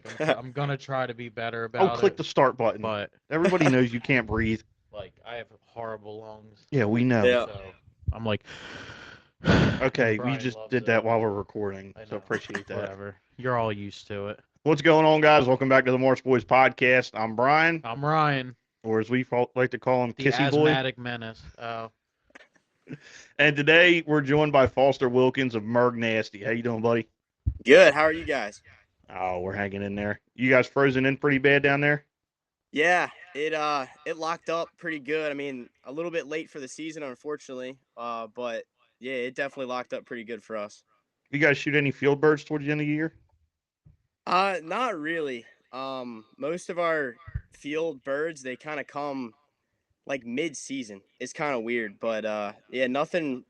Like I'm gonna try to be better Oh, about click it, the start button. but Everybody knows you can't breathe. like I have horrible lungs, Yeah, we know. Yeah. so I'm like, and Okay, we Brian just loves did it. that while we're recording, I so know. appreciate that. Whatever. You're all used to it. What's going on, guys? Welcome back to the Marsh Boys podcast. I'm Brian, I'm Ryan, or as we like to call him, the Kissy Boy. asthmatic menace. Oh, And today we're joined by Foster Wilkins of MergNasty. How you doing, buddy? Good. How are you guys? Oh, we're hanging in there. You guys frozen in pretty bad down there? Yeah, it locked up pretty good. I mean, a little bit late for the season, unfortunately. But yeah, it definitely locked up pretty good for us. You guys shoot any field birds towards the end of the year? Not really. Most of our field birds, they kind of come like mid-season. It's kind of weird, but yeah, nothing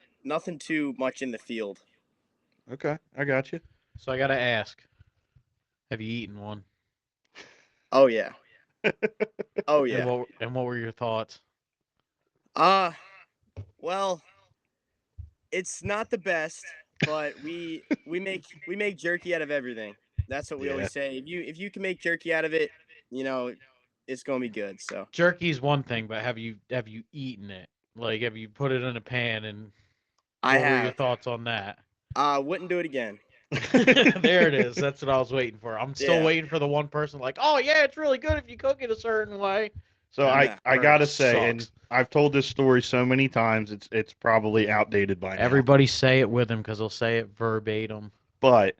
too much in the field. Okay, I got you. so I gotta ask, have you eaten one? Oh yeah. Oh And yeah. what were your thoughts? Uh, well, it's not the best, but we make jerky out of everything. That's what we Yeah. always say. If you can make jerky out of it, you know, it's gonna be good. So Jerky's one thing, but have you eaten it? Like, have you put it in a pan, and I what were your have. thoughts on that? Wouldn't do it again. There it is. That's what I was waiting for. I'm still Yeah. waiting for the one person like, oh yeah, it's really good if you cook it a certain way. So Nah. I gotta say, and Sucks. I've told this story so many times, it's probably outdated by now. Everybody say it with him because he'll say it verbatim. But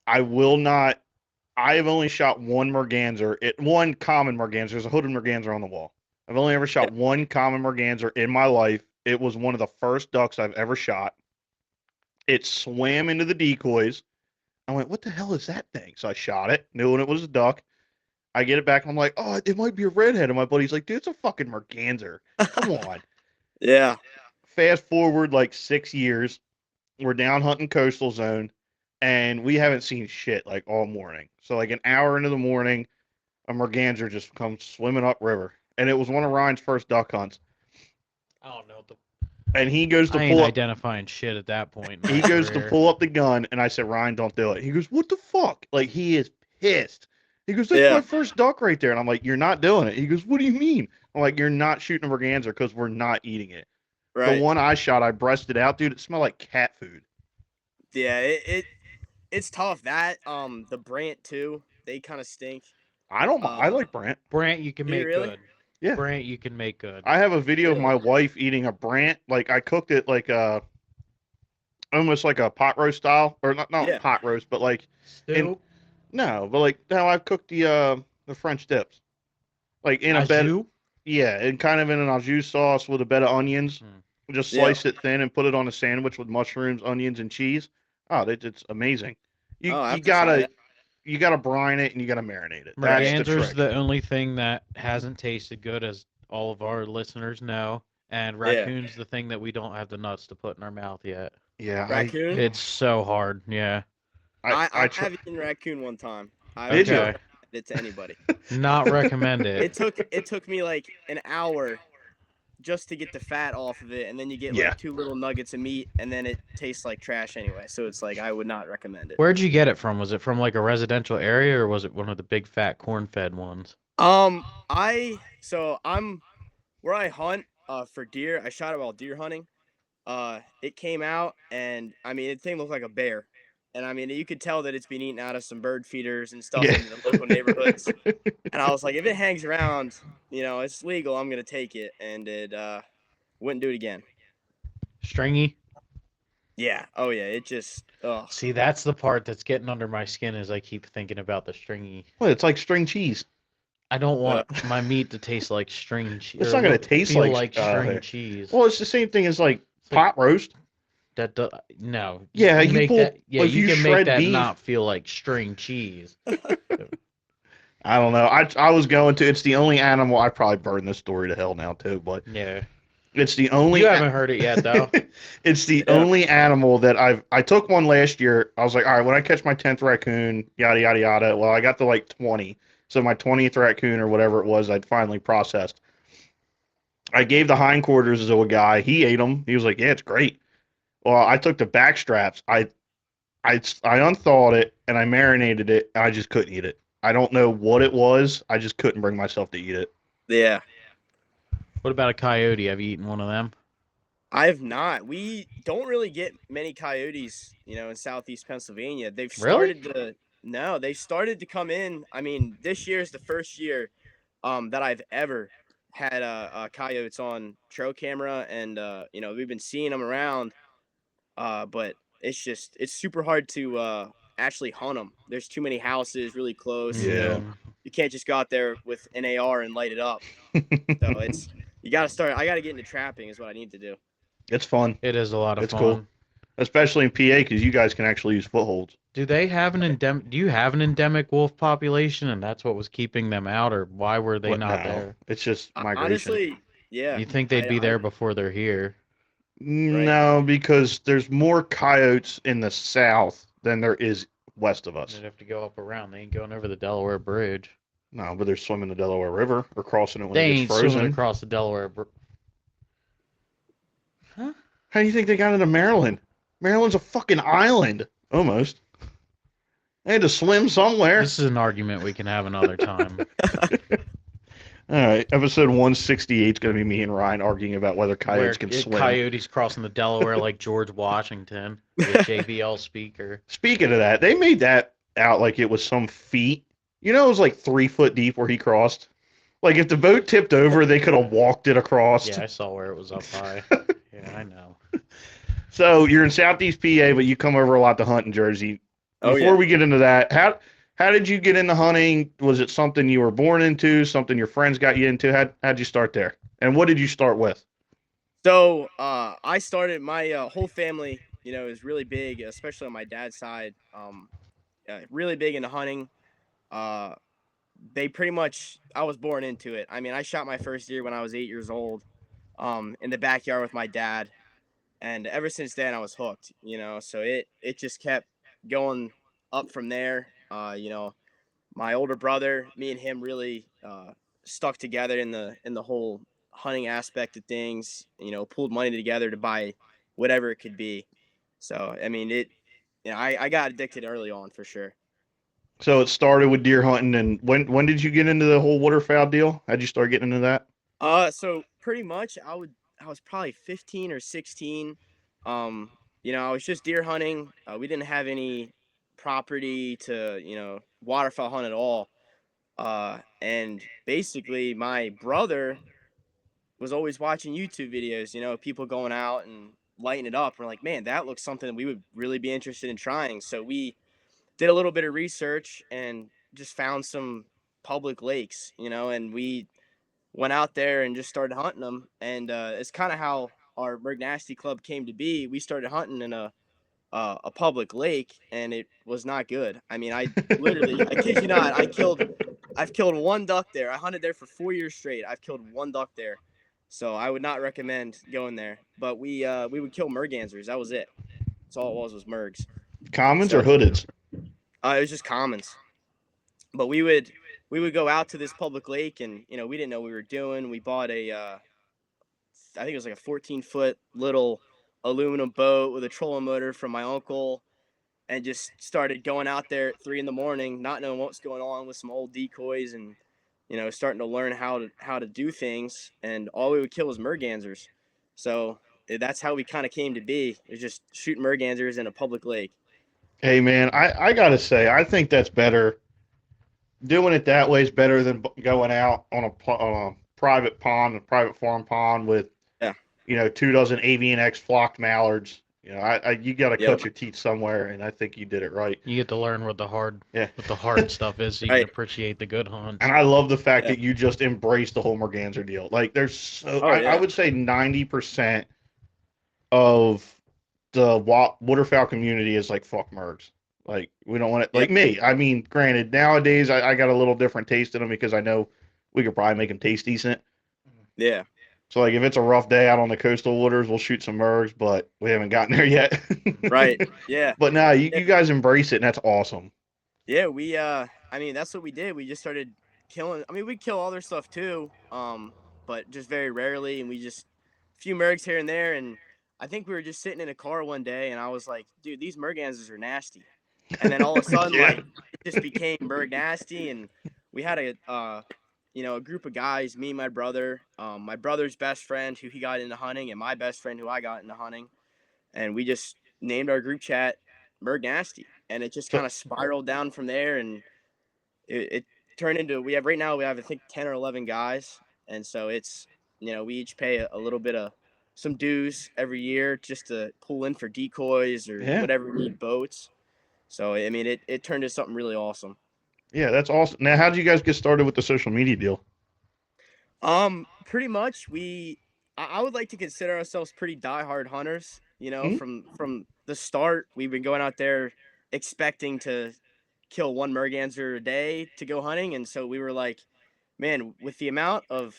I will not. I have only shot one merganser, one common merganser. There's a hooded merganser on the wall. I've only ever shot one common merganser in my life. It was one of the first ducks I've ever shot. It swam into the decoys. I went, what the hell is that thing? So I shot it, knowing it was a duck. I get it back, and I'm like, oh, it might be a redhead. And my buddy's like, dude, it's a fucking merganser. Come on. Yeah. Fast forward like 6 years, we're down hunting coastal zone, and we haven't seen shit like all morning. So like an hour into the morning, a merganser just comes swimming upriver, and it was one of Ryan's first duck hunts. I don't know. And he goes to I pull ain't up. identifying shit at that point. In He my goes to career. pull up the gun, and I said, Ryan, don't do it. He goes, what the fuck? Like, he is pissed. He goes, that's my Yeah. first duck right there. And I'm like, you're not doing it. He goes, what do you mean? I'm like, you're not shooting a merganser because we're not eating it. The Right. one I shot, I breasted out, dude. It smelled like cat food. Yeah. It's tough. That the Brant too. They kind of stink. I don't. I like Brant. Brant, you can Do you make really? good. Yeah. Brant, you can make good. I have a video of Really? my wife eating a Brant. Like I cooked it like almost like a pot roast style, or not Yeah. pot roast, but like Stew? no, but like how I've cooked the French dips, like in a bed. Au jus? Yeah, and kind of in an au jus sauce with a bed of onions. Just Yeah. slice it thin and put it on a sandwich with mushrooms, onions, and cheese. Oh, it's amazing. You Oh, I you have to try gotta that. you gotta brine it and you gotta marinate it. Right. That's the Merganser's trick. the only thing that hasn't tasted good, as all of our listeners know. And raccoon's the thing that we don't have the nuts to put in our mouth yet. Yeah, Raccoon. It's so hard. Yeah. I try. have eaten raccoon one time. I Did would you? not Okay. recommend it to anybody. Not recommend it. It took me like an hour just to get the fat off of it, and then you get Yeah. like two little nuggets of meat, and then it tastes like trash anyway. So it's like I would not recommend it. Where'd you get it from? Was it from like a residential area, or was it one of the big fat corn-fed ones? I'm where I hunt for deer. I shot it while deer hunting. It came out, and I mean, the thing looked like a bear. And I mean, you could tell that it's been eaten out of some bird feeders and stuff Yeah. in the local neighborhoods. And I was like, if it hangs around, it's legal, I'm gonna take it. And it wouldn't do it again. Stringy? Yeah. Oh yeah. It just. Oh. See, that's the part that's getting under my skin as I keep thinking about the stringy. Well, it's like string cheese. I don't want my meat to taste like string cheese. It's not gonna taste feel like string cheese. Well, it's the same thing as like pot roast. No. Yeah, you you make pull- that. Yeah, like, you you can shred make that beef. not feel like string cheese. I don't know. I was going to. It's the only animal. I probably burned this story to hell now too, but Yeah. it's the only. You haven't heard it yet, though. It's the Yeah. only animal that I took one last year. I was like, all right, when I catch my 10th raccoon, yada yada yada. Well, I got to like 20, so my 20th raccoon or whatever it was, I'd finally processed. I gave the hindquarters to a guy. He ate them. He was like, yeah, it's great. Well, I took the back straps. I I unthawed it and I marinated it. And I just couldn't eat it. I don't know what it was. I just couldn't bring myself to eat it. Yeah. What about a coyote? Have you eaten one of them? I have not. We don't really get many coyotes, in southeast Pennsylvania. They've Really? started to No, they started to come in. I mean, this year is the first year that I've ever had coyotes on trail camera, and we've been seeing them around. But it's super hard to actually hunt them. There's too many houses really close. Yeah. You can't just go out there with an AR and light it up. So you got to start. I got to get into trapping is what I need to do. It's fun. It is a lot of It's fun. cool. Especially in PA because you guys can actually use footholds. Do they have an endemic? Do you have an endemic wolf population, and that's what was keeping them out, or why were they not there? It's just migration. Honestly, yeah. You think they'd be there before they're here? No, because there's more coyotes in the south than there is west of us. They'd have to go up around. They ain't going over the Delaware Bridge. No, but they're swimming the Delaware River or crossing it when They it ain't gets frozen. swimming across the Delaware Bridge. Huh? How do you think they got into Maryland? Maryland's a fucking island, almost. They had to swim somewhere. This is an argument we can have another time. All right, episode 168 is going to be me and Ryan arguing about whether coyotes can swim. Coyotes crossing the Delaware like George Washington, the JBL speaker. Speaking of that, they made that out like it was some feat. You know, it was like 3 foot deep where he crossed. Like if the boat tipped over, they could have walked it across. Yeah, I saw where it was up high. Yeah, I know. So you're in Southeast PA, but you come over a lot to hunt in Jersey. Before we get into that, how did you get into hunting? Was it something you were born into, something your friends got you into? How'd you start there? And what did you start with? So I started, my whole family, is really big, especially on my dad's side, really big into hunting. They pretty much, I was born into it. I mean, I shot my first deer when I was 8 years old in the backyard with my dad. And ever since then, I was hooked, so it just kept going up from there. My older brother, me and him really stuck together in the whole hunting aspect of things, pulled money together to buy whatever it could be. So, I mean, I got addicted early on for sure. So it started with deer hunting, and when did you get into the whole waterfowl deal? How'd you start getting into that? So pretty much I was probably 15 or 16. I was just deer hunting. We didn't have any property to, waterfowl hunt at all. And basically my brother was always watching YouTube videos, people going out and lighting it up. We're like, man, that looks something that we would really be interested in trying. So we did a little bit of research and just found some public lakes, and we went out there and just started hunting them. And it's kind of how our MergNasty club came to be. We started hunting in a public lake, and it was not good. I mean, I kid you not, I've killed one duck there. I hunted there for 4 years straight. I've killed one duck there. So I would not recommend going there. But we would kill mergansers. That was it. That's all it was mergs. Commons or hoodeds? It was just commons. But we would go out to this public lake, and we didn't know what we were doing. We bought I think it was like a 14-foot little aluminum boat with a trolling motor from my uncle, and just started going out there at 3 a.m, not knowing what's going on, with some old decoys, and starting to learn how to do things. And all we would kill was mergansers. So that's how we kind of came to be. It was just shooting mergansers in a public lake. Hey man, I gotta say, I think that's better. Doing it that way is better than going out on a private pond, a private farm pond with 2 dozen avian X flocked mallards. You got to cut your teeth somewhere, and I think you did it right. You get to learn what the hard stuff is, so you can appreciate the good hunt. And I love the fact that you just embraced the whole merganser deal. Like, there's I would say 90% of the waterfowl community is like, fuck mergs. Like, we don't want it. Like me. I mean, granted, nowadays I got a little different taste in them because I know we could probably make them taste decent. Yeah. So, like, if it's a rough day out on the coastal waters, we'll shoot some mergs, but we haven't gotten there yet. Right. Yeah. But now you guys embrace it, and that's awesome. Yeah, we I mean, that's what we did. We just started killing. I mean, we kill other stuff too, but just very rarely, and we just a few mergs here and there. And I think we were just sitting in a car one day, and I was like, dude, these mergansers are nasty. And then all of a sudden, Yeah. like, it just became MergNasty, and we had a group of guys, me, my brother's best friend who he got into hunting, and my best friend who I got into hunting, and we just named our group chat MergNasty, and it just So, kind of spiraled down from there, and it turned into we have I think 10 or 11 guys, and so it's we each pay a little bit of some dues every year just to pull in for decoys or yeah. whatever we need boats. So I mean it turned into something really awesome. Yeah, that's awesome. Now, how did you guys get started with the social media deal? Pretty much I would like to consider ourselves pretty diehard hunters. Hmm? From the start, we've been going out there expecting to kill one merganser a day to go hunting, and so we were like, man, with the amount of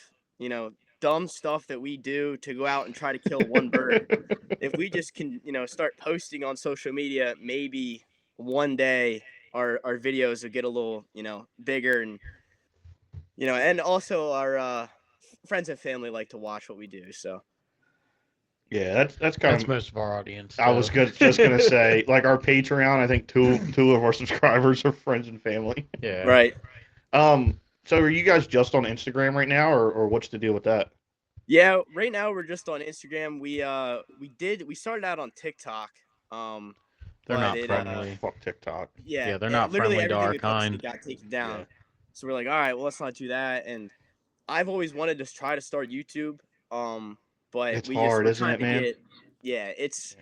dumb stuff that we do to go out and try to kill one bird, if we just can start posting on social media, maybe one day our videos will get a little bigger, and and also our friends and family like to watch what we do. So Yeah, that's kind That's of. most of our audience. I was just gonna say, like our Patreon. I think two of our subscribers are friends and family. Yeah. right. So are you guys just on Instagram right now, or what's the deal with that? Yeah, right now we're just on Instagram. We started out on TikTok. They're But not friendly. Fuck TikTok. Yeah, they're not literally friendly to everything our we posted kind. got taken down. Yeah. So we're like, all right, well, let's not do that. And I've always wanted to try to start YouTube, but It's hard, we're isn't trying it, to man? get, yeah, it's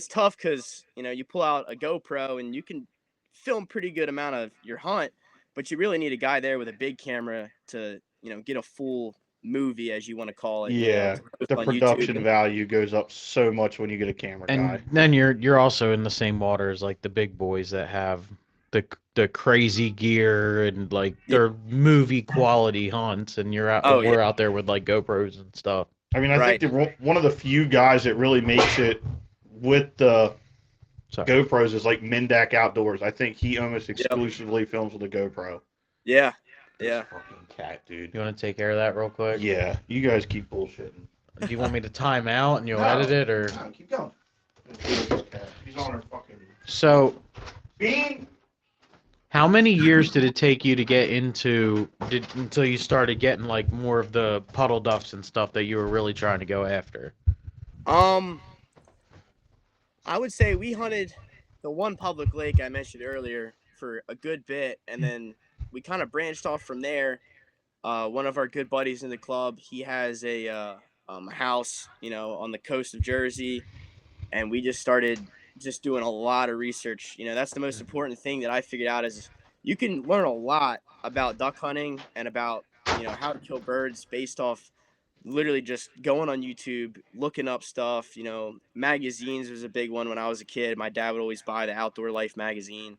tough because you pull out a GoPro and you can film pretty good amount of your hunt, but you really need a guy there with a big camera to get a full movie, as you want to call it, Yeah, to post the on YouTube. production And value goes up so much when you get a camera guy. And then you're also in the same water as like the big boys that have the crazy gear and like yeah, they're movie quality hunts, and oh yeah, we're out there with like GoPros and stuff. I mean, I think right, one of the few guys that really makes it with the Sorry. GoPros is like Mendak Outdoors. I think he almost yep, exclusively films with a GoPro. yeah, This yeah. fucking cat, dude. You want to take care of that real quick? Yeah, you guys keep bullshitting. Do you want me to time out and you'll No. edit it, or No, keep going. He's on her fucking so? bean. How many years did it take you to get until you started getting like more of the puddle ducks and stuff that you were really trying to go after? Um, I would say we hunted the one public lake I mentioned earlier for a good bit, and then we kind of branched off from there. One of our good buddies in the club, he has a house, on the coast of Jersey, and we just started just doing a lot of research. That's the most important thing that I figured out is you can learn a lot about duck hunting and about how to kill birds based off literally just going on YouTube, looking up stuff. Magazines was a big one when I was a kid. My dad would always buy the Outdoor Life magazine.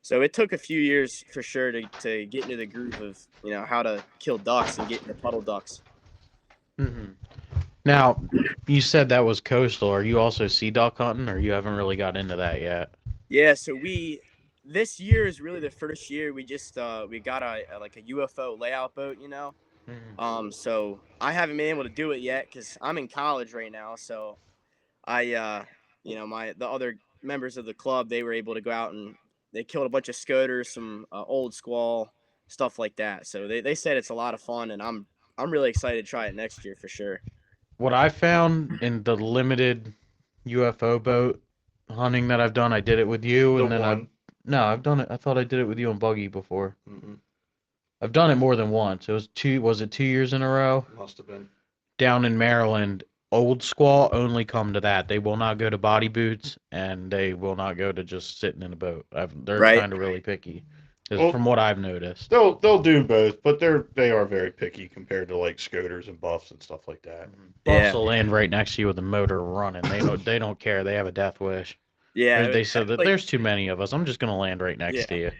So it took a few years for sure to get into the groove of how to kill ducks and get into puddle ducks. Mm-hmm. Now, you said that was coastal. Are you also sea duck hunting, or you haven't really got into that yet? Yeah, so this year is really the first year we just we got like a UFO layout boat. Mm-hmm. So I haven't been able to do it yet because I'm in college right now. So I the other members of the club, they were able to go out and they killed a bunch of scoters, some old squall, stuff like that. So they said it's a lot of fun, and I'm really excited to try it next year for sure. What I found in the limited UFO boat hunting that I've done, I did it with you, The and then one. I've done it. I thought I did it with you and Buggy before. Mm-hmm. I've done it more than once. It was was it 2 years in a row? Must have been. Down in Maryland, old squaw only come to that. They will not go to body boots, and they will not go to just sitting in a boat. They're Right. kind of really picky, Well, from what I've noticed. They'll do both, but they are very picky compared to like scoters and buffs and stuff like that. Yeah. Buffs will land right next to you with a motor running. They don't care. They have a death wish. Yeah. They said that like, there's too many of us. I'm just gonna land right next to you.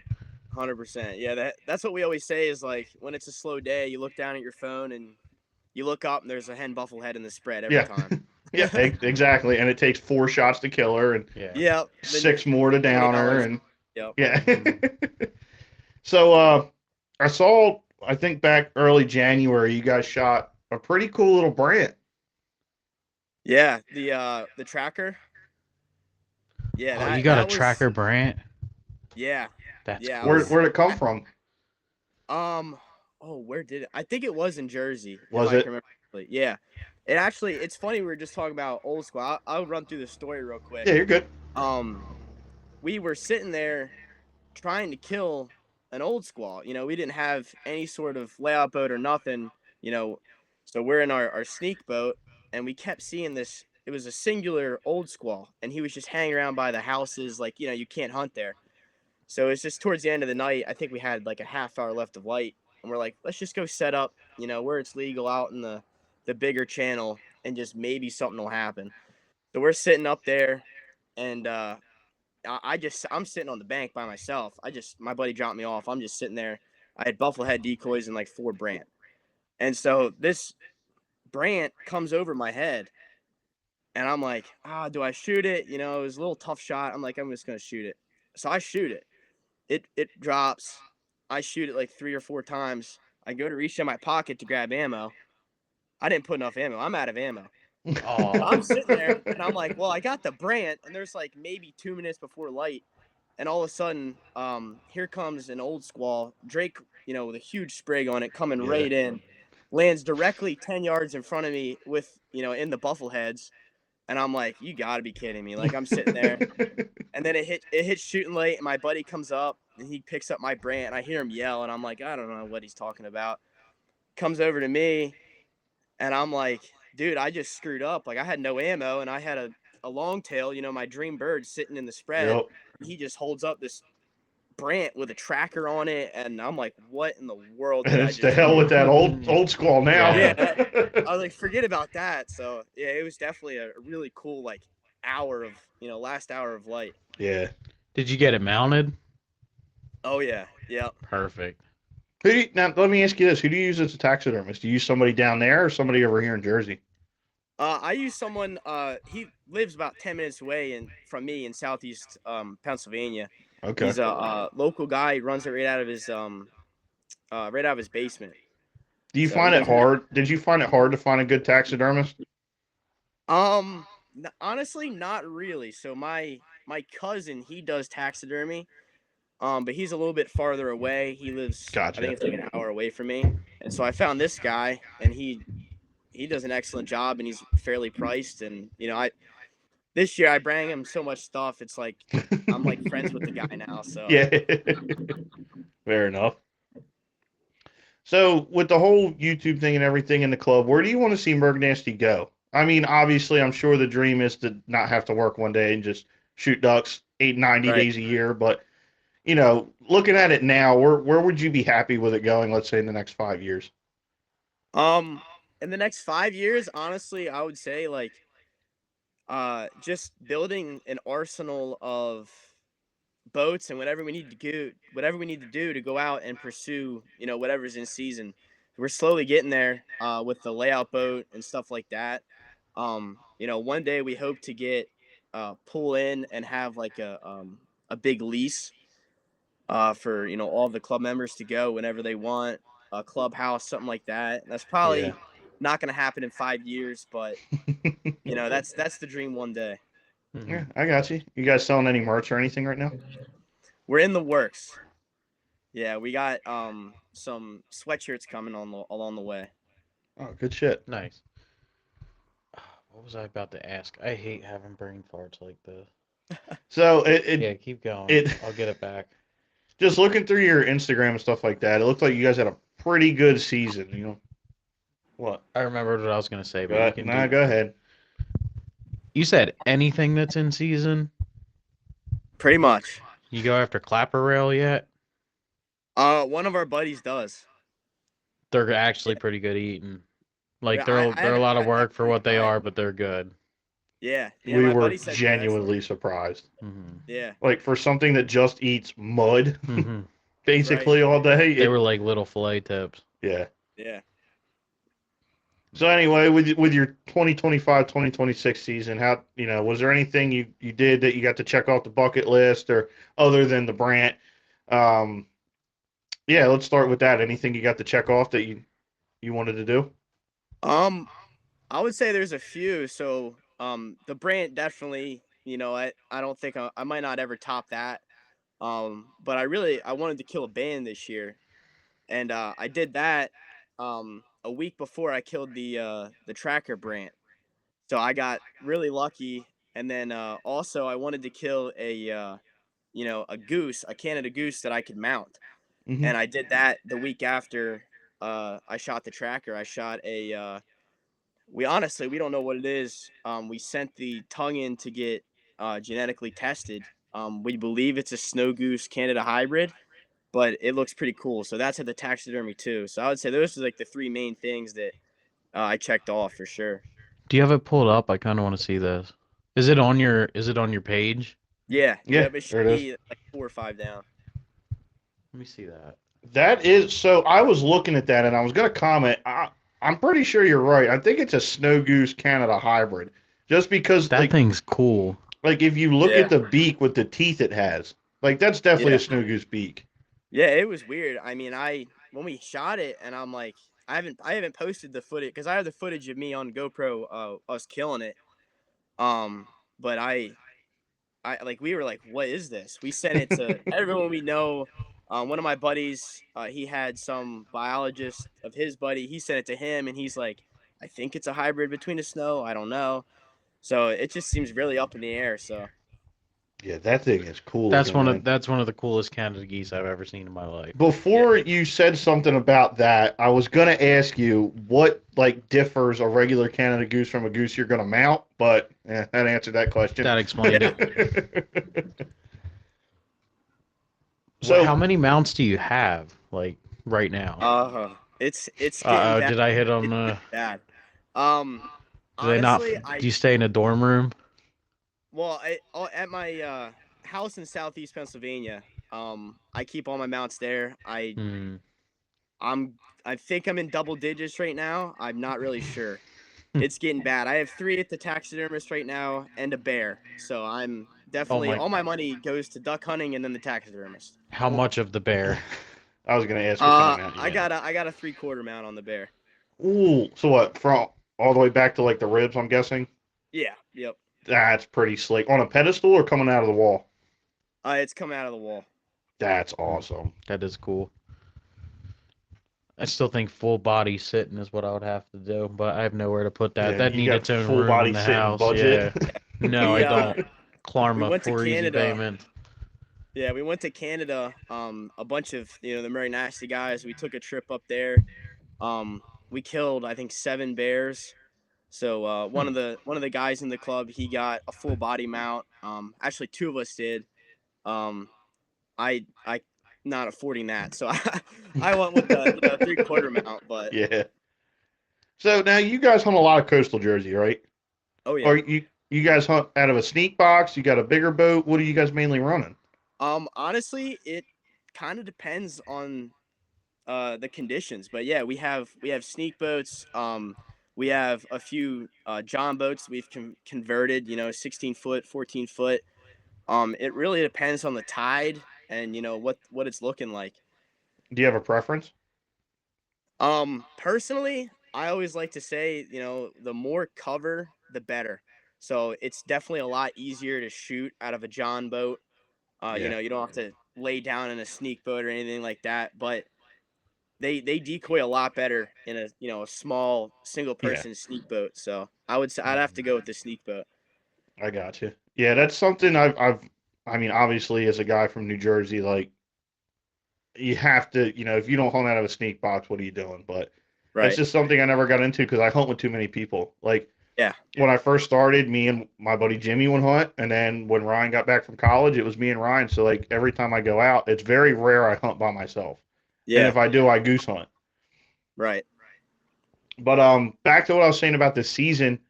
100%. Yeah, that's what we always say is like when it's a slow day, you look down at your phone and you look up and there's a hen buffle head in the spread every time. Yeah, exactly. And it takes 4 shots to kill her and Yeah. 6 more to down her and Yep. yeah. So I saw, I think back early January, you guys shot a pretty cool little brant. Yeah, the tracker. Yeah, Oh, you that got a that was tracker Brant? yeah. That's Yeah, I Where was cool. where'd it come from? oh, where did it? I think it was in Jersey, if Was I can it? remember correctly. Yeah. It's funny we were just talking about old school. I'll run through the story real quick. Yeah, you're good. Um, we were sitting there trying to kill an old squaw. We didn't have any sort of layout boat or nothing, you know. So we're in our sneak boat and we kept seeing this. It was a singular old squaw and he was just hanging around by the houses, like, you can't hunt there. So it's just towards the end of the night. I think we had like a half hour left of light, and we're like, let's just go set up, where it's legal out in the bigger channel, and just maybe something will happen. So we're sitting up there, and I'm sitting on the bank by myself. My buddy dropped me off. I'm just sitting there. I had buffalo head decoys and like 4 brant, and so this brant comes over my head, and I'm like, do I shoot it? It was a little tough shot. I'm like, I'm just gonna shoot it. So I shoot it. It drops. I shoot it like 3 or 4 times. I go to reach in my pocket to grab ammo. I didn't put enough ammo. I'm out of ammo. So I'm Oh, sitting there and I'm like, well, I got the Brant, and there's like maybe 2 minutes before light, and all of a sudden, here comes an old squaw, Drake, with a huge sprig on it, coming Yeah. right in, lands directly 10 yards in front of me with, in the buffalo heads, and I'm like, you got to be kidding me! Like I'm sitting there, and then it hits shooting late, and my buddy comes up and he picks up my Brant, and I hear him yell, and I'm like, I don't know what he's talking about. Comes over to me, and I'm like, dude, I just screwed up. Like I had no ammo, and I had a long tail, my dream bird sitting in the spread. Yep. He just holds up this Brant with a tracker on it, and I'm like, what in the world did I It's the just hell do? with that old squall now. yeah. Yeah, I was like, forget about that. So yeah, it was definitely a really cool like hour of last hour of light. Yeah. Did you get it mounted? Oh yeah, yeah. Perfect. Now let me ask you this: who do you use as a taxidermist? Do you use somebody down there or somebody over here in Jersey? I use someone. He lives about 10 minutes away from me in southeast Pennsylvania. Okay. He's a local guy. He runs it right out of his basement. Do you So he find it doesn't. hard? Did you find it hard to find a good taxidermist? Honestly, not really. So my cousin, he does taxidermy. But he's a little bit farther away. He lives, I think Gotcha. it's like an hour away from me. And so I found this guy, and he does an excellent job, and he's fairly priced. And I this year I bring him so much stuff. It's like I'm like friends with the guy now. So Yeah. Fair enough. So with the whole YouTube thing and everything in the club, where do you want to see MergNasty go? I mean, obviously, I'm sure the dream is to not have to work one day and just shoot ducks 90 right. days a year. But looking at it now, where would you be happy with it going? Let's say in the next 5 years. In the next 5 years, honestly, I would say like just building an arsenal of boats and whatever we need to do to go out and pursue, whatever's in season. We're slowly getting there with the layout boat and stuff like that. One day we hope to get pull in and have like a big lease for all the club members to go whenever they want, a clubhouse, something like that. That's Yeah. probably not going to happen in 5 years, but that's the dream one day. Yeah, Mhm. I got you. You guys selling any merch or anything right now? We're in the works. Yeah, we got some sweatshirts coming along the way. Oh, good shit. Nice. What was I about to ask? I hate having brain farts like this. So it Yeah, keep going. it I'll get it back. just looking through your Instagram and stuff like that, it looked like you guys had a pretty good season. What? I remembered what I was gonna say, but you can do. Go ahead. You said anything that's in season. Pretty much. You go after clapper rail yet? One of our buddies does. They're actually pretty good eating. Like Yeah, they're a lot of work for never what they tried. are, but they're good. Yeah, We my were buddy said they're excellent. genuinely surprised. Mm-hmm. Yeah, Like for something that just eats mud Mm-hmm. basically all day. They were like little fillet tips. Yeah. yeah. So anyway, with your 2025-2026 season, how was there anything you did that you got to check off the bucket list or other than the Brant? Yeah, let's start with that. Anything you got to check off that you wanted to do? Um, I would say there's a few. So the Brant definitely, I don't think I might not ever top that. But I wanted to kill a band this year, and I did that a week before I killed the tracker Brant. So I got really lucky, and then also I wanted to kill a goose, a Canada goose that I could mount, Hmm. and I did that the week after I shot the tracker. I shot we don't know what it is. We sent the tongue in to get genetically tested. We believe it's a snow goose Canada hybrid, but it looks pretty cool. So that's at the taxidermy too. So I would say those are like the three main things that I checked off for sure. Do you have it pulled up? I kind of want to see this. Is it on your page? Yeah, Yeah, it should there it is. be like 4 or 5 down. Let me see that. That is so. I was looking at that and I was going to comment. I'm pretty sure you're right. I think it's a snow goose Canada hybrid, just because That thing's cool. like if you look Yeah. at the beak with the teeth it has, like that's definitely Yeah. a snow goose beak. Yeah, it was weird. I mean, when we shot it, and I'm like, I haven't posted the footage because I have the footage of me on GoPro, us killing it. Um, but I like we were like, what is this? We sent it to everyone we know. One of my buddies, he had some biologist of his buddy. He sent it to him, and he's like, I think it's a hybrid between a snow. I don't know. So it just seems really up in the air. So Yeah, that thing is cool. That's looking, one man. of that's one of the coolest Canada geese I've ever seen in my life. Before you said something about that, I was gonna ask you what like differs a regular Canada goose from a goose you're gonna mount, but that answered that question. That explained it. So How many mounts do you have, like, right now? it's getting Uh-oh, bad. did I hit on It's the... bad. Do they not... Honestly, Do you stay in a dorm room? at my house in Southeast Pennsylvania, I keep all my mounts there. Hmm. I think I'm in double digits right now. I'm not really sure. Hmm. It's getting bad. I have 3 at the taxidermist right now and a bear. So I'm definitely my- all my money goes to duck hunting and then the taxidermist. How much of the bear? I was gonna ask what kind of mount you I had. got a 3/4 mount on the bear. Ooh, so what? From all the way back to like the ribs, I'm guessing. Yeah, yep. That's pretty slick. On a pedestal or coming out of the wall? It's coming out of the wall. That's awesome. That is cool. I still think full body sitting is what I would have to do, but I have nowhere to put that. Yeah, That you need got its own full room body in the sitting house. budget. Yeah. No, We, I don't. we Klarma went to for easy Canada. payment. Yeah, we went to Canada. A bunch of the MergNasty guys. We took a trip up there. We killed I think 7 bears. So one of the guys in the club, he got a full body mount. Actually 2 of us did. I not affording that, so I went with the 3/4 mount. But Yeah. So now you guys hunt a lot of coastal Jersey, right? oh yeah. Or you guys hunt out of a sneak box? You got a bigger boat? What are you guys mainly running? Honestly, it kind of depends on the conditions, but yeah, we have sneak boats. We have a few John boats we've converted. 16-foot, 14-foot. It really depends on the tide and what it's looking like. Do you have a preference? Personally, I always like to say, the more cover, the better. So it's definitely a lot easier to shoot out of a John boat. Yeah. You don't have to lay down in a sneak boat or anything like that, but they decoy a lot better in a small single person sneak boat. So I'd have to go with the sneak boat. I got you. Yeah, that's something I mean, obviously, as a guy from New Jersey, like, you have to, if you don't hunt out of a sneak box, what are you doing? But Right. that's just something I never got into because I hunt with too many people. Like, Yeah. when I first started, me and my buddy Jimmy would hunt, and then when Ryan got back from college, it was me and Ryan. So, like, every time I go out, it's very rare I hunt by myself. And Yeah. if I do, I goose hunt. Right. But back to what I was saying about this season,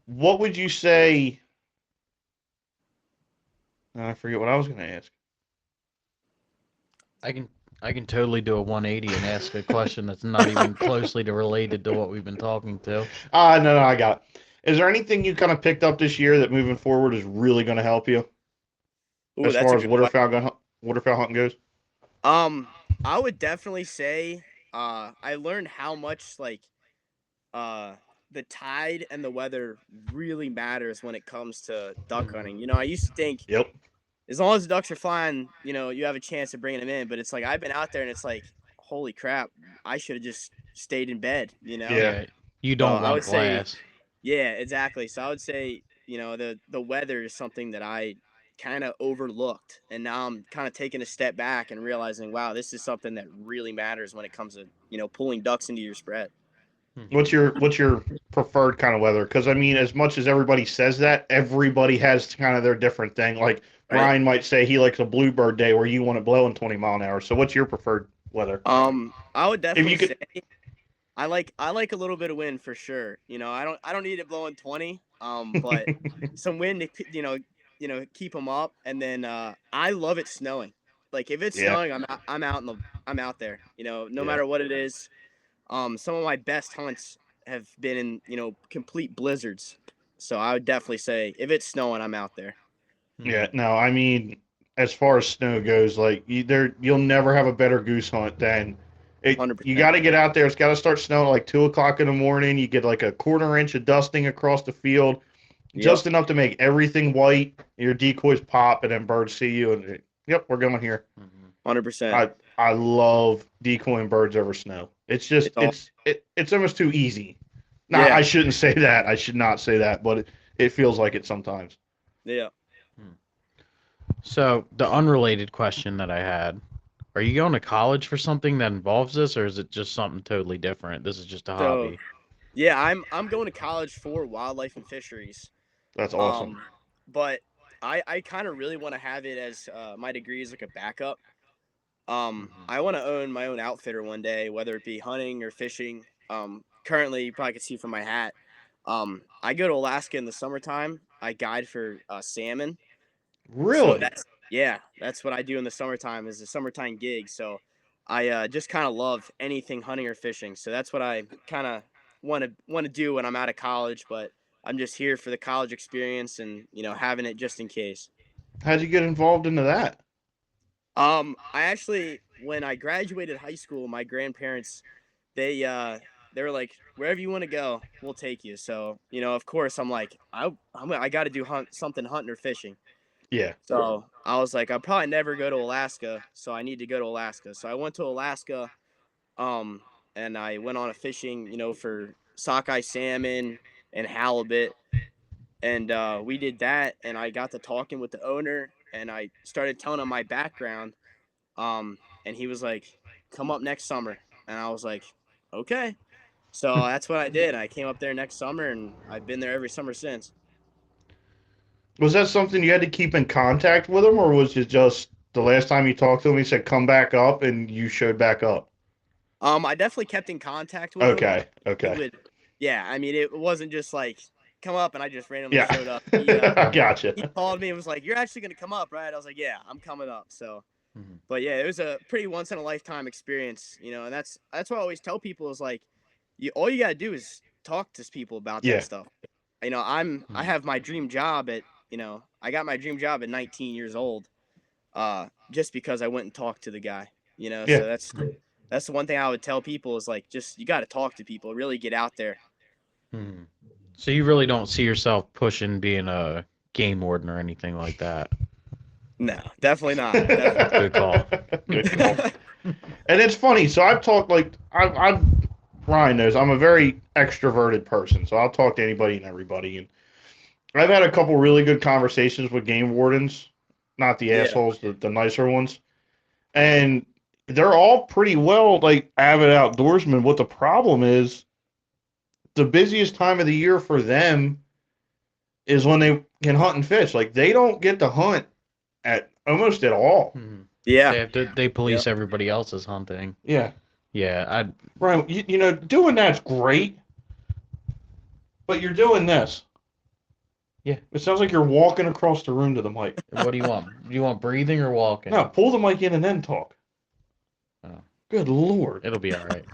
what would you say? I forget what I was going to ask. I can totally do a 180 and ask a question that's not even closely related to what we've been talking to. No, I got it. Is there anything you kind of picked up this year that moving forward is really going to help you Ooh, as that's far a as good waterfowl hunting goes? I would definitely say I learned how much like the tide and the weather really matters when it comes to duck hunting. You know, I used to think Yep. as long as the ducks are flying, you know, you have a chance of bringing them in. But it's like I've been out there and it's like, holy crap, I should have just stayed in bed. You know. Yeah. Yeah, you So don't I would want say, glass. yeah, exactly. So I would say, you know, the weather is something that I kind of overlooked, and now I'm kind of taking a step back and realizing, wow, this is something that really matters when it comes to, you know, pulling ducks into your spread. What's your preferred kind of weather? Because I mean, as much as everybody says that, everybody has kind of their different thing. Like Right. Ryan might say he likes a bluebird day where you want it blowing 20 mile an hour. So what's your preferred weather? I would If definitely you could, say I like a little bit of wind for sure. You know, I don't need it blowing 20. But some wind to keep them up, and then I love it snowing. Like if it's yeah, snowing, I'm out there. You know, no yeah, matter what it is. Some of my best hunts have been in, you know, complete blizzards. So I would definitely say if it's snowing, I'm out there. yeah. No, I mean, as far as snow goes, like you'll never have a better goose hunt than it. You 100%. got to get out there. It's got to start snowing like 2 o'clock in the morning. You get like a quarter inch of dusting across the field, Yep. just enough to make everything white. Your decoys pop, and then birds see you, and yep, we're going here. 100%. I love decoying birds over snow. It's just It's all, it's almost too easy. Now yeah. I shouldn't say that. I should not say that, but it feels like it sometimes. Yeah. So the unrelated question that I had: are you going to college for something that involves this, or is it just something totally different? This is just a So hobby. yeah, I'm going to college for wildlife and fisheries. That's awesome. But I kind of really want to have it as my degree is like a backup. I want to own my own outfitter one day, whether it be hunting or fishing. Currently, you probably can see from my hat. I go to Alaska in the summertime. I guide for salmon. So Really? that's what I do in the summertime is a summertime gig. So I just kind of love anything hunting or fishing. So that's what I kind of want to do when I'm out of college. But I'm just here for the college experience and having it just in case. How'd you get involved into that? I actually, when I graduated high school, my grandparents, they were like, wherever you want to go, we'll take you. So, of course, I'm like, I got to do something hunting or fishing. Yeah. So I was like, I'll probably never go to Alaska, so I need to go to Alaska. So I went to Alaska, um, and I went on a fishing, for sockeye salmon and halibut, and we did that, and I got to talking with the owner, and I started telling him my background, and he was like, "Come up next summer," and I was like, "Okay." So that's what I did. I came up there next summer, and I've been there every summer since. Was that something you had to keep in contact with him, or was it just the last time you talked to him, he said come back up, and you showed back up? I definitely kept in contact with him. Okay. He Okay. would, yeah. I mean, it wasn't just like come up and I just randomly Yeah. showed up. I gotcha. He called me and was like, "You're actually gonna come up, right?" I was like, "Yeah, I'm coming up." So, Mhm. but yeah, it was a pretty once in a lifetime experience, and that's what I always tell people is like, all you gotta do is talk to people about that Yeah. stuff. I have my dream job I got my dream job at 19 years old, just because I went and talked to the guy, Yeah. so that's the one thing I would tell people is like, just you got to talk to people, really get out there. Mhm. So you really don't see yourself pushing being a game warden or anything like that. No, definitely not. Definitely. Good call. Good call. And it's funny. So I've talked Ryan knows I'm a very extroverted person, so I'll talk to anybody and everybody. And I've had a couple really good conversations with game wardens, not the Yeah. assholes, the nicer ones, and they're all pretty well like avid outdoorsmen. What the problem is, the busiest time of the year for them is when they can hunt and fish. Like they don't get to hunt at almost at all. Mhm. Yeah. They have to. They police Yep. everybody else's hunting. Yeah, Yeah, I. Ryan, doing that's great, but you're doing this. Yeah. It sounds like you're walking across the room to the mic. What do you want? Do you want breathing or walking? No, pull the mic in and then talk. Oh. Good Lord. It'll be all right.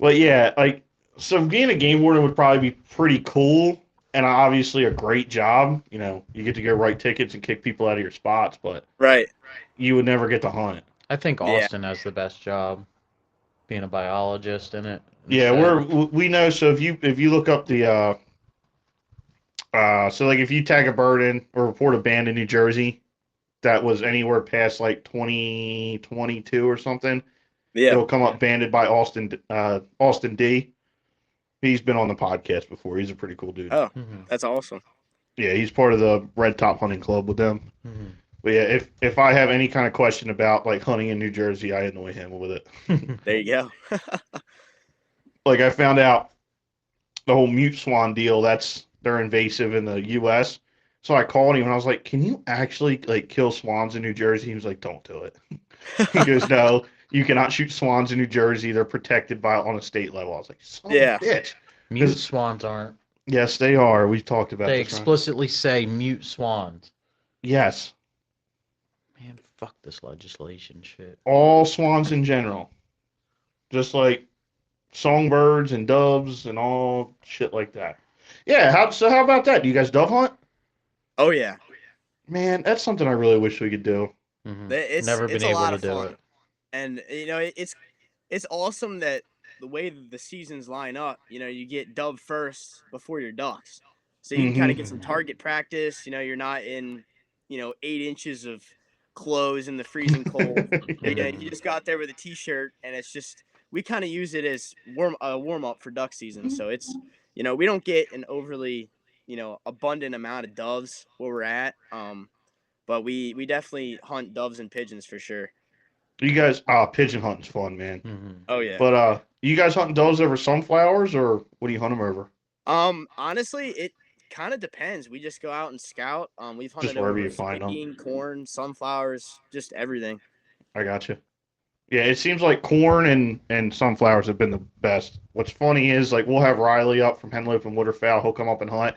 But yeah, like, so being a game warden would probably be pretty cool and obviously a great job. You get to go write tickets and kick people out of your spots, but Right. you would never get to hunt. I think Yeah. Austin has the best job, being a biologist in it. Yeah, instead. we know. So if you look up the so like if you tag a bird in or report a band in New Jersey that was anywhere past like 2022 or something, Yeah. it'll come up banded by Austin D. He's been on the podcast before. He's a pretty cool dude. Oh, Mhm. that's awesome. Yeah, he's part of the Red Top Hunting Club with them. Mhm. But yeah, if I have any kind of question about like hunting in New Jersey, I annoy him with it. There you go. Like I found out the whole mute swan deal, they're invasive in the US. So I called him and I was like, "Can you actually like kill swans in New Jersey?" He was like, "Don't do it." He goes, "No, you cannot shoot swans in New Jersey. They're protected by on a state level." I was like, "Son Yeah. of a bitch." Mute swans aren't. Yes, they are. We've talked about They this. Right? explicitly say mute swans. Yes, Man, fuck this legislation shit. all swans in general, just like songbirds and doves and all shit like that. Yeah. How about that? Do you guys dove hunt? Oh yeah. Man, that's something I really wish we could do. Mhm. It's Never it's been a able lot to of do fun. it. And it's awesome that the way that the seasons line up, you get dove first before your ducks. So you can kind of get some Mhm. target practice. You're not in, 8 inches of clothes in the freezing cold. You Mhm. just got there with a t-shirt, and it's just we kind of use it as warm up for duck season. So it's we don't get an overly abundant amount of doves where we're at. But we definitely hunt doves and pigeons for sure. You guys, pigeon hunting's fun, man. Mhm. Oh yeah. But you guys hunting doves over sunflowers, or what do you hunt them over? Honestly, it kind of depends. We just go out and scout. We've Just hunted wherever over you find them. soybean, corn, sunflowers, just everything. I got you. Yeah, it seems like corn and sunflowers have been the best. What's funny is like we'll have Riley up from Henlope and Waterfowl. He'll come up and hunt,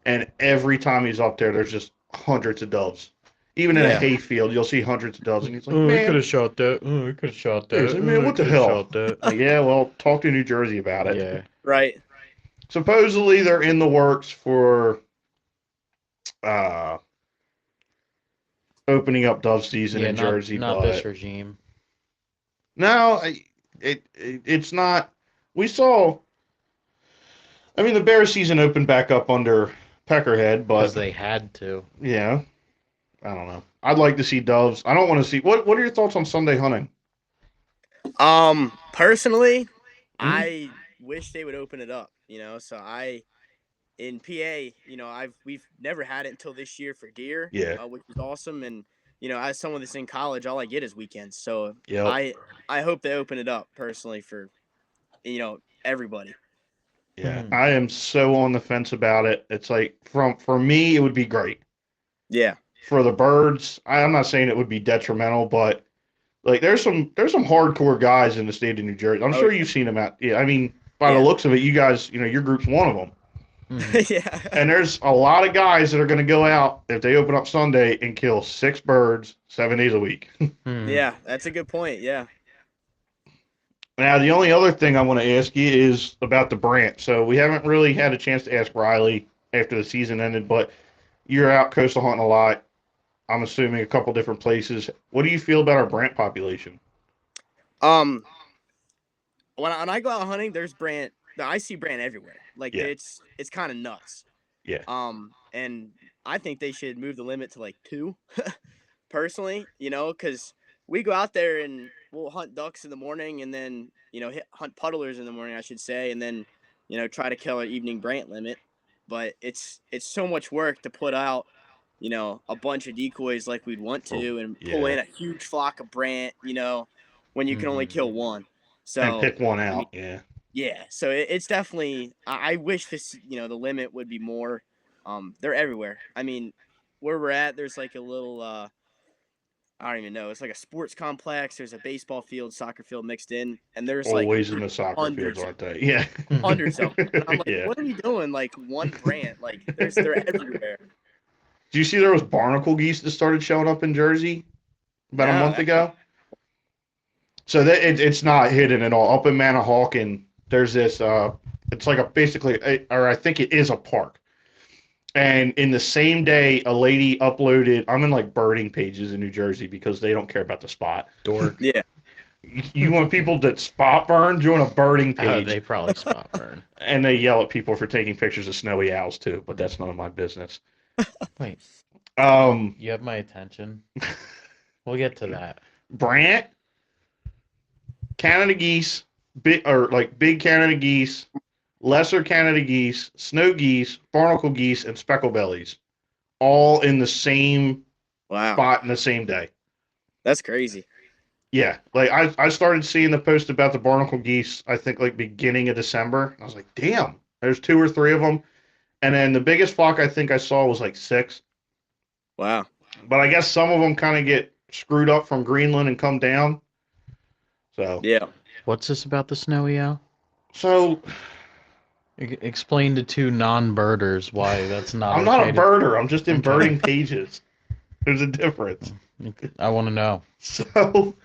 and every time he's up there, there's just hundreds of doves. Even in a Yeah. hayfield, you'll see hundreds of doves, and he's like, Oh, I could "Man, have shot that. Oh, I could have shot that. seriously, man, Oh, I what the could have hell?" shot that. Like, yeah, well, talk to New Jersey about it. Yeah. Right. Supposedly, they're in the works for uh, opening up dove season Yeah, in Jersey, not this but regime. no, it's not. We saw. I mean, the bear season opened back up under Peckerhead, Because but they had to. yeah, I don't know. I'd like to see doves. I don't want to see. What are your thoughts on Sunday hunting? Personally, Mhm. I wish they would open it up. So in PA, we've never had it until this year for deer, Yeah. which is awesome. And as someone that's in college, all I get is weekends. So Yep. I hope they open it up personally for everybody. Yeah. Mhm. I am so on the fence about it. It's like for me, it would be great. Yeah. For the birds, I'm not saying it would be detrimental, but like there's some hardcore guys in the state of New Jersey. I'm Oh sure you've seen them out. Yeah. I mean, by the yeah. looks of it, you guys, your group's one of them. Mhm. Yeah. And there's a lot of guys that are going to go out if they open up Sunday and kill 6 birds 7 days a week. Mhm. Yeah, that's a good point. Yeah. Now, the only other thing I want to ask you is about the Brant. So we haven't really had a chance to ask Riley after the season ended, but you're out coastal hunting a lot. I'm assuming a couple different places. What do you feel about our Brant population? Um, when I go out hunting, there's brant. I see brant everywhere. Like Yeah. it's kind of nuts. Yeah. And I think they should move the limit to like 2, personally. Because we go out there and we'll hunt ducks in the morning, and then hunt puddlers in the morning, I should say, and then try to kill our evening brant limit. But it's so much work to put out a bunch of decoys like we'd want to, and pull Yeah. in a huge flock of brant, when you can only Mhm. kill one. And So pick one I mean, out. Yeah. yeah. So it's definitely. I wish this, the limit would be more. They're everywhere. I mean, where we're at, there's like a little. I don't even know. It's like a sports complex. There's a baseball field, soccer field mixed in, and there's like Always in the soccer fields, hundreds, aren't they? Yeah. hundreds of them. And I'm like, Yeah. what are we doing? Like one brand? Like they're everywhere. Do you see there was barnacle geese that started showing up in Jersey about a No, month ago? So it's not hidden at all. Up in Manahawkin, there's this. It's like or I think it is a park. And in the same day, a lady uploaded. I'm in like birding pages in New Jersey because they don't care about the spot. Dork. yeah. You want people that spot burn? Join a birding Oh, page. they probably spot burn. And they yell at people for taking pictures of snowy owls too, but that's none of my business. Wait, Um, you have my attention. We'll get to that. Brant, Canada geese, big Canada geese, lesser Canada geese, snow geese, barnacle geese, and speckle bellies, all in the same Wow, spot in the same day. that's crazy. Yeah, like I started seeing the post about the barnacle geese, I think like beginning of December. I was like, damn, there's 2 or 3 of them. And then the biggest flock I think I saw was like 6. Wow. But I guess some of them kind of get screwed up from Greenland and come down. So, Yeah. What's this about the snowy owl? so Explain to 2 non-birders why that's not I'm not okay a to- birder. I'm just in Okay. birding pages. There's a difference. I want to know. So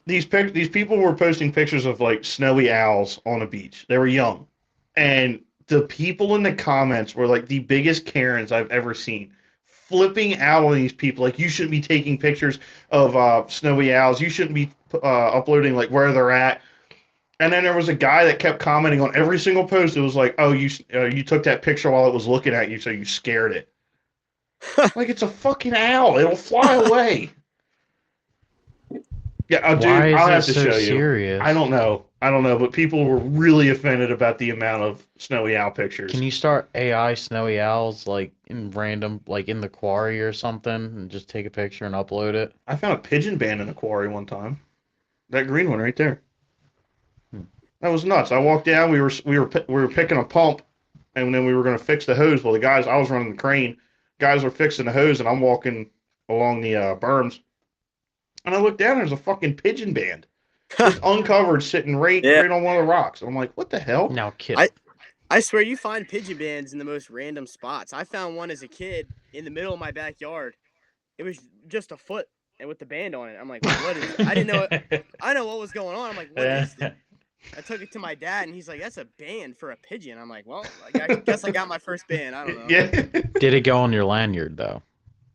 these people were posting pictures of like snowy owls on a beach. They were young, and the people in the comments were like the biggest Karens I've ever seen, flipping out on these people. Like, you shouldn't be taking pictures of snowy owls. You shouldn't be uploading like where they're at. And then there was a guy that kept commenting on every single post. It was like, "Oh, you took that picture while it was looking at you, so you scared it." Like, it's a fucking owl. It'll fly away. Yeah, dude, Why is I'll it have to so show you. serious? I don't know, but people were really offended about the amount of snowy owl pictures. Can you start AI snowy owls like in random, like in the quarry or something, and just take a picture and upload it? I found a pigeon band in a quarry one time. That green one right there. That was nuts. I walked down. We were picking a pump, and then we were going to fix the hose. Well, I was running the crane. Guys were fixing the hose, and I'm walking along the berms. And I look down, there's a fucking pigeon band. Just uncovered, sitting right on one of the rocks. And I'm like, what the hell? Now, kid. I swear you find pigeon bands in the most random spots. I found one as a kid in the middle of my backyard. It was just a foot and with the band on it. I'm like, what is it? I didn't know it. I know what was going on. I'm like, what is this? I took it to my dad, and he's like, that's a band for a pigeon. I'm like, well, I guess I got my first band. I don't know. Yeah. Did it go on your lanyard though?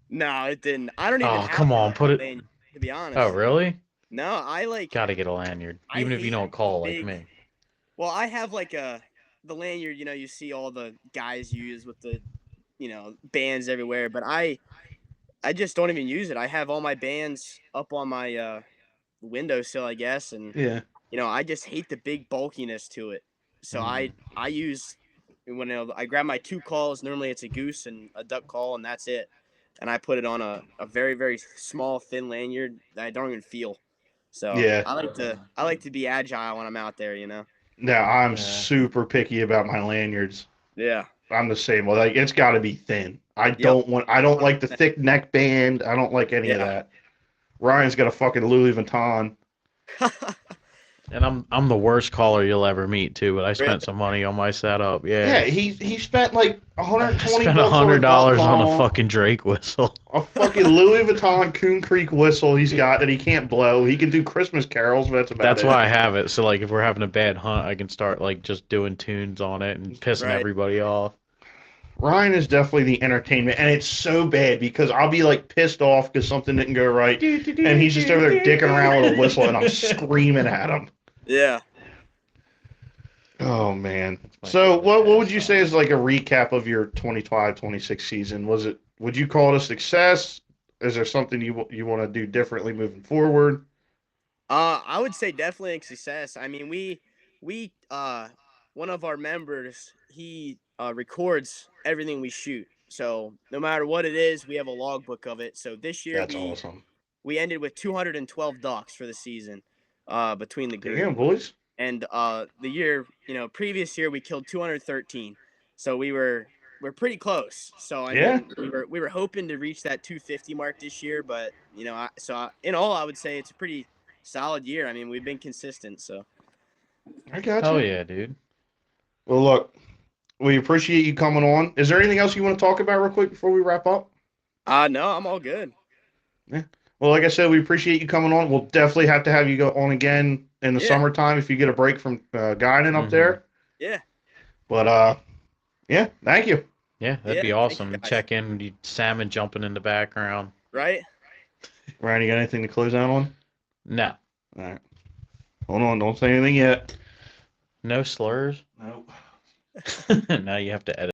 No, it didn't. I don't even Oh, have come on, put it. lanyard, to be honest. Oh, really? No, I like. Gotta get a lanyard, I even if you hate don't call like big- me. Well, I have like the lanyard, you see all the guys use with the, bands everywhere, but I just don't even use it. I have all my bands up on my windowsill, I guess, and Yeah. I just hate the big bulkiness to it. So I use when I grab my 2 calls. Normally it's a goose and a duck call, and that's it. And I put it on a very, very small, thin lanyard that I don't even feel. So Yeah. I like to be agile when I'm out there. Now, I'm Yeah. super picky about my lanyards. Yeah. I'm the same. Well, like, it's got to be thin. I don't like the thick neck band. I don't like any of that. Ryan's got a fucking Louis Vuitton. And I'm the worst caller you'll ever meet too, but I spent Really? some money on my setup. Yeah, Yeah. he spent like I $120 spent $100 on a fucking Drake whistle. a fucking Louis Vuitton Coon Creek whistle he's got that he can't blow. He can do Christmas carols, but that's about That's it. why I have it. So like if we're having a bad hunt, I can start like just doing tunes on it and pissing Right. everybody off. Ryan is definitely the entertainment, and it's so bad because I'll be like pissed off because something didn't go right, and he's just over there dicking around with a whistle, and I'm screaming at him. Yeah. Oh man. my So favorite what would you pastime. say is like a recap of your 25-26 season? Would you call it a success? Is there something you want to do differently moving forward? I would say definitely a success. I mean, we one of our members, he records everything we shoot. So no matter what it is, we have a logbook of it. So this year That's awesome. we ended with 212 ducks for the season, between the group. Damn, boys. And the year, previous year we killed 213. So we're pretty close. So I mean, we were hoping to reach that 250 mark this year, but in all, I would say it's a pretty solid year. I mean, we've been consistent. So I got you. Oh yeah, dude. Well, look, we appreciate you coming on. Is there anything else you want to talk about real quick before we wrap up? no, I'm all good. Well, like I said, we appreciate you coming on. We'll definitely have to have you go on again in the Yeah. summertime if you get a break from guiding up there. Yeah. But yeah, thank you. Yeah, that'd Yeah, be thank awesome. you, guys. Check in, you salmon jumping in the background. Right. Ryan, you got anything to close out on? No. All right. Hold on. Don't say anything yet. No slurs? Nope. Now you have to edit.